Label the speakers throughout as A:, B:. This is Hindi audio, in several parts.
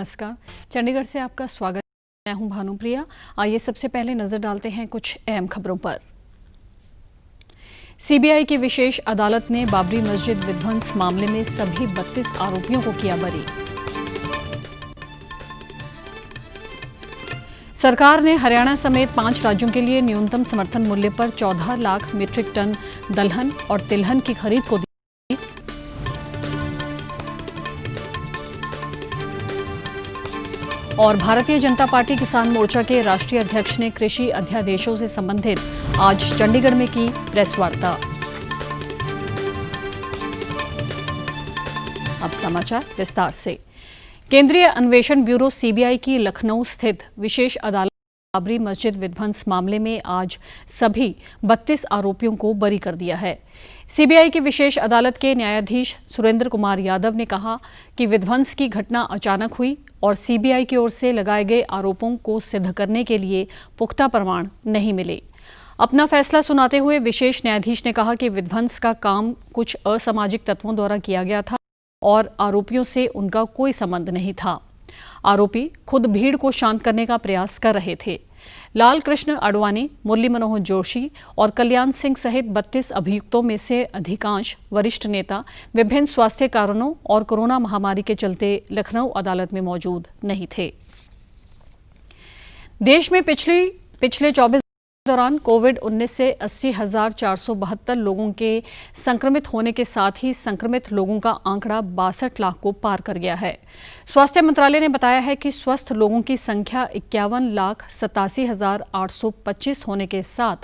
A: नमस्कार, चंडीगढ़ से आपका स्वागत है। मैं हूं भानुप्रिया। आइए सबसे पहले नजर डालते हैं कुछ अहम खबरों पर। सीबीआई की विशेष अदालत ने बाबरी मस्जिद विध्वंस मामले में सभी 32 आरोपियों को किया बरी। सरकार ने हरियाणा समेत 5 राज्यों के लिए न्यूनतम समर्थन मूल्य पर 14 लाख मीट्रिक टन दलहन और तिलहन की खरीद को दी। और भारतीय जनता पार्टी किसान मोर्चा के राष्ट्रीय अध्यक्ष ने कृषि अध्यादेशों से संबंधित आज चंडीगढ़ में की प्रेस वार्ता। अब समाचार विस्तार से। केंद्रीय अन्वेषण ब्यूरो सीबीआई की लखनऊ स्थित विशेष अदालत बाबरी मस्जिद विध्वंस मामले में आज सभी 32 आरोपियों को बरी कर दिया है। सीबीआई की विशेष अदालत के न्यायाधीश सुरेंद्र कुमार यादव ने कहा कि विध्वंस की घटना अचानक हुई और सीबीआई की ओर से लगाए गए आरोपों को सिद्ध करने के लिए पुख्ता प्रमाण नहीं मिले। अपना फैसला सुनाते हुए विशेष न्यायाधीश ने कहा कि विध्वंस का काम कुछ असामाजिक तत्वों द्वारा किया गया था और आरोपियों से उनका कोई संबंध नहीं था। आरोपी खुद भीड़ को शांत करने का प्रयास कर रहे थे। लाल कृष्ण आडवाणी, मुरली मनोहर जोशी और कल्याण सिंह सहित 32 अभियुक्तों में से अधिकांश वरिष्ठ नेता विभिन्न स्वास्थ्य कारणों और कोरोना महामारी के चलते लखनऊ अदालत में मौजूद नहीं थे। देश में पिछले 24 दौरान कोविड-19 से 80,472 लोगों के संक्रमित होने के साथ ही संक्रमित लोगों का आंकड़ा 62 लाख को पार कर गया है। स्वास्थ्य मंत्रालय ने बताया है कि स्वस्थ लोगों की संख्या 51,87,825 होने के साथ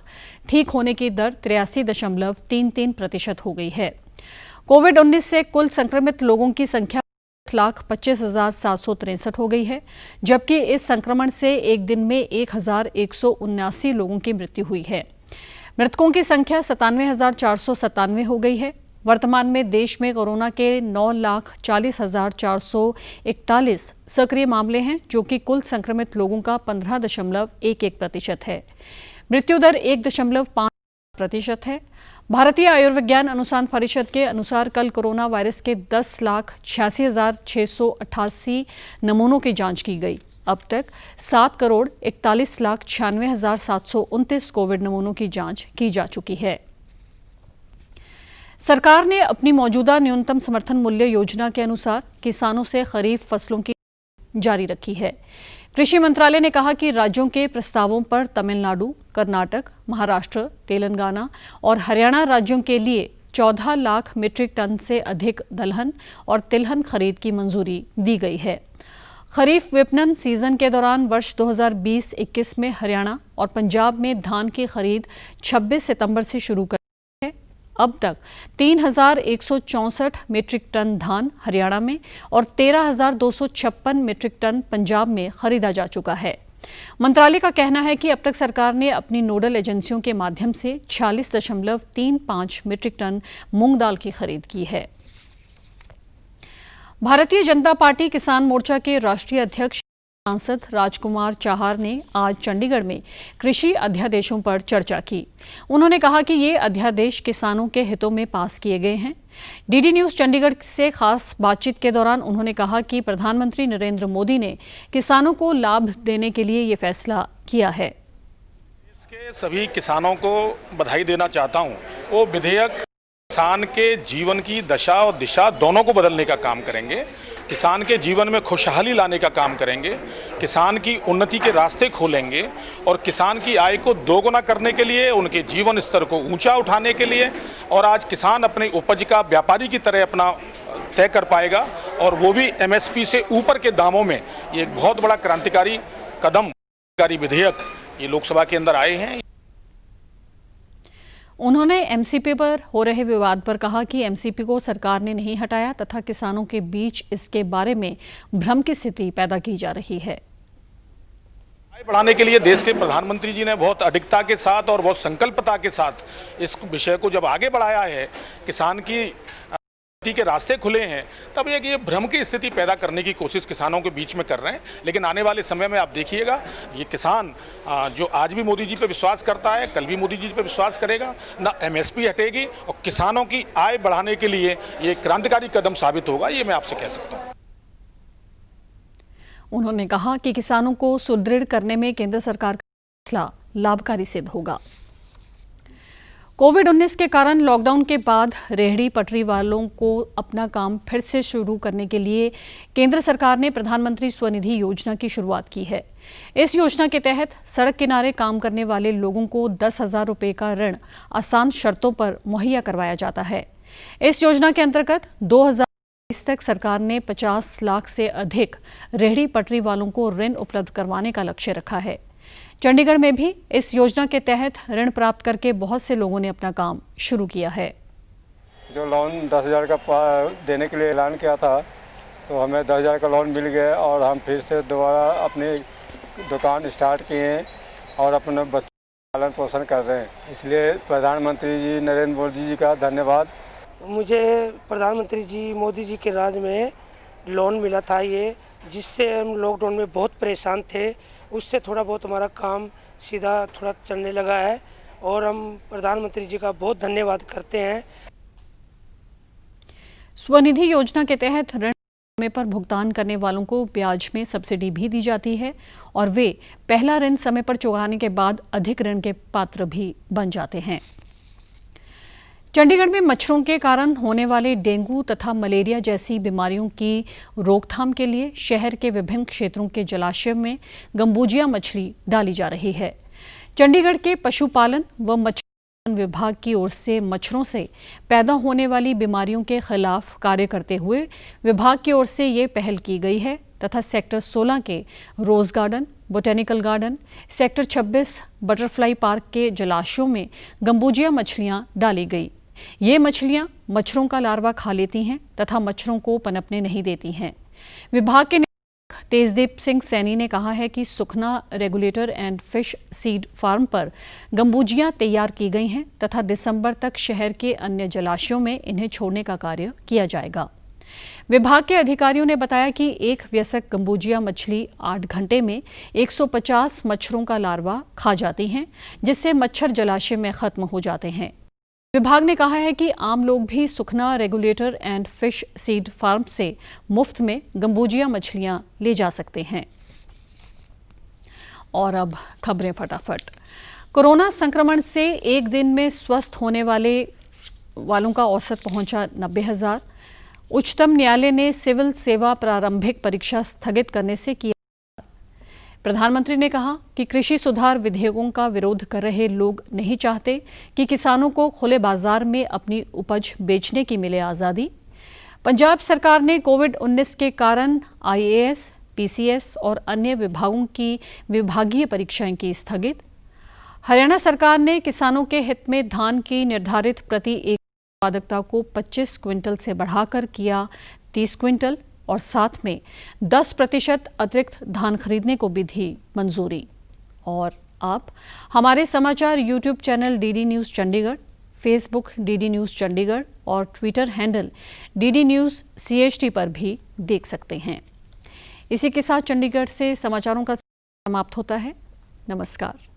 A: ठीक होने की दर 83.33% हो गई है। कोविड-19 से कुल संक्रमित लोगों की संख्या 1,25,763 हो गई है, जबकि इस संक्रमण से एक दिन में 1,179 लोगों की मृत्यु हुई है। मृतकों की संख्या 97,497 हो गई है। वर्तमान में देश में कोरोना के 9,40,441 सक्रिय मामले हैं, जो कि कुल संक्रमित लोगों का 15.11% है। मृत्यु दर 1.5% है। भारतीय आयुर्विज्ञान अनुसंधान परिषद के अनुसार कल कोरोना वायरस के 10,86,688 नमूनों की जांच की गई। अब तक 7,41,96,729 कोविड नमूनों की जांच की जा चुकी है। सरकार ने अपनी मौजूदा न्यूनतम समर्थन मूल्य योजना के अनुसार किसानों से खरीफ फसलों की जारी रखी है। कृषि मंत्रालय ने कहा कि राज्यों के प्रस्तावों पर तमिलनाडु, कर्नाटक, महाराष्ट्र, तेलंगाना और हरियाणा राज्यों के लिए 14 लाख मीट्रिक टन से अधिक दलहन और तिलहन खरीद की मंजूरी दी गई है। खरीफ विपणन सीजन के दौरान वर्ष 2020-21 में हरियाणा और पंजाब में धान की खरीद 26 सितंबर से शुरू कर अब तक 3,164 मीट्रिक टन धान हरियाणा में और 13,256 मीट्रिक टन पंजाब में खरीदा जा चुका है। मंत्रालय का कहना है कि अब तक सरकार ने अपनी नोडल एजेंसियों के माध्यम से 46.35 मीट्रिक टन मूंग दाल की खरीद की है। भारतीय जनता पार्टी किसान मोर्चा के राष्ट्रीय अध्यक्ष सांसद राजकुमार चाहर ने आज चंडीगढ़ में कृषि अध्यादेशों पर चर्चा की। उन्होंने कहा कि ये अध्यादेश किसानों के हितों में पास किए गए हैं। डीडी न्यूज चंडीगढ़ से खास बातचीत के दौरान उन्होंने कहा कि प्रधानमंत्री नरेंद्र मोदी ने किसानों को लाभ देने के लिए ये फैसला किया है।
B: इसके सभी किसानों को बधाई देना चाहता हूँ। वो विधेयक किसान के जीवन की दशा और दिशा दोनों को बदलने का काम करेंगे। किसान के जीवन में खुशहाली लाने का काम करेंगे, किसान की उन्नति के रास्ते खोलेंगे और किसान की आय को दोगुना करने के लिए, उनके जीवन स्तर को ऊंचा उठाने के लिए और आज किसान अपनी उपज का व्यापारी की तरह अपना तय कर पाएगा और वो भी एमएसपी से ऊपर के दामों में। ये एक बहुत बड़ा क्रांतिकारी कदम, क्रांतिकारी विधेयक ये लोकसभा के अंदर आए हैं।
A: उन्होंने एमसीपी पर हो रहे विवाद पर कहा कि एमसीपी को सरकार ने नहीं हटाया तथा किसानों के बीच इसके बारे में भ्रम की स्थिति पैदा की जा रही है।
B: आय बढ़ाने के लिए देश के प्रधानमंत्री जी ने बहुत अडिगता के साथ और बहुत संकल्पता के साथ इस विषय को जब आगे बढ़ाया है, किसान की के रास्ते खुले हैं, तब ये भ्रम की स्थिति पैदा करने की कोशिश किसानों के बीच में कर रहे हैं। लेकिन आने वाले समय में आप देखिएगा, ये किसान जो आज भी मोदी जी पे विश्वास करता है, कल भी मोदी जी पे विश्वास करेगा। ना एमएसपी हटेगी और किसानों की आय बढ़ाने के लिए ये क्रांतिकारी कदम साबित होगा, ये मैं आपसे कह सकता हूँ।
A: उन्होंने कहा कि किसानों को सुदृढ़ करने में केंद्र सरकार का फैसला लाभकारी सिद्ध होगा। कोविड-19 के कारण लॉकडाउन के बाद रेहड़ी पटरी वालों को अपना काम फिर से शुरू करने के लिए केंद्र सरकार ने प्रधानमंत्री स्वनिधि योजना की शुरुआत की है। इस योजना के तहत सड़क किनारे काम करने वाले लोगों को 10,000 रुपये का ऋण आसान शर्तों पर मुहैया करवाया जाता है। इस योजना के अंतर्गत 2020 तक सरकार ने 50 लाख से अधिक रेहड़ी पटरी वालों को ऋण उपलब्ध करवाने का लक्ष्य रखा है। चंडीगढ़ में भी इस योजना के तहत ऋण प्राप्त करके बहुत से लोगों ने अपना काम शुरू किया है।
C: जो लोन 10,000 का देने के लिए ऐलान किया था, तो हमें 10,000 का लोन मिल गया और हम फिर से दोबारा अपनी दुकान स्टार्ट किए हैं और अपने बच्चों का पालन पोषण कर रहे हैं। इसलिए प्रधानमंत्री जी नरेंद्र मोदी जी का धन्यवाद।
D: मुझे प्रधानमंत्री जी मोदी जी के राज में लोन मिला था ये, जिससे हम लॉकडाउन में बहुत परेशान थे। उससे थोड़ा बहुत हमारा काम सीधा थोड़ा चलने लगा है और हम प्रधानमंत्री जी का बहुत धन्यवाद करते हैं।
A: स्वनिधि योजना के तहत ऋण समय पर भुगतान करने वालों को ब्याज में सब्सिडी भी दी जाती है और वे पहला ऋण समय पर चुकाने के बाद अधिक ऋण के पात्र भी बन जाते हैं। चंडीगढ़ में मच्छरों के कारण होने वाले डेंगू तथा मलेरिया जैसी बीमारियों की रोकथाम के लिए शहर के विभिन्न क्षेत्रों के जलाशय में गंबूजिया मछली डाली जा रही है। चंडीगढ़ के पशुपालन व मत्स्य विभाग की ओर से मच्छरों से पैदा होने वाली बीमारियों के खिलाफ कार्य करते हुए विभाग की ओर से ये पहल की गई है तथा सेक्टर 16 के rose garden, botanical garden, sector 26 butterfly park के जलाशयों में गंबूजिया मछलियां डाली गई। ये मछलियां मच्छरों का लार्वा खा लेती हैं तथा मच्छरों को पनपने नहीं देती हैं। विभाग के निदेशक तेजदीप सिंह सैनी ने कहा है कि Sukhna regulator and fish seed farm पर गंबूजियां तैयार की गई हैं तथा दिसंबर तक शहर के अन्य जलाशयों में इन्हें छोड़ने का कार्य किया जाएगा। विभाग के अधिकारियों ने बताया कि एक वयस्क गंबूजिया मछली 8 घंटे में 150 मच्छरों का लार्वा खा जाती हैं, जिससे मच्छर जलाशय में खत्म हो जाते हैं। विभाग ने कहा है कि आम लोग भी Sukhna regulator and fish seed farm से मुफ्त में गंबूजिया मछलियां ले जा सकते हैं। और अब खबरें फटाफट। कोरोना संक्रमण से एक दिन में स्वस्थ होने वालों का औसत पहुंचा 90,000। उच्चतम न्यायालय ने सिविल सेवा प्रारंभिक परीक्षा स्थगित करने से किया। प्रधानमंत्री ने कहा कि कृषि सुधार विधेयकों का विरोध कर रहे लोग नहीं चाहते कि किसानों को खुले बाजार में अपनी उपज बेचने की मिले आज़ादी। पंजाब सरकार ने कोविड-19 के कारण IAS, PCS और अन्य विभागों की विभागीय परीक्षाएं की स्थगित। हरियाणा सरकार ने किसानों के हित में धान की निर्धारित प्रति एकड़ उत्पादकता को 25 क्विंटल से बढ़ाकर किया 30 क्विंटल और साथ में 10% अतिरिक्त धान खरीदने को भी दी मंजूरी। और आप हमारे समाचार YouTube channel DD news Chandigarh, Facebook DD news Chandigarh और Twitter handle DD news CHT पर भी देख सकते हैं। इसी के साथ चंडीगढ़ से समाचारों का समाप्त होता है। नमस्कार।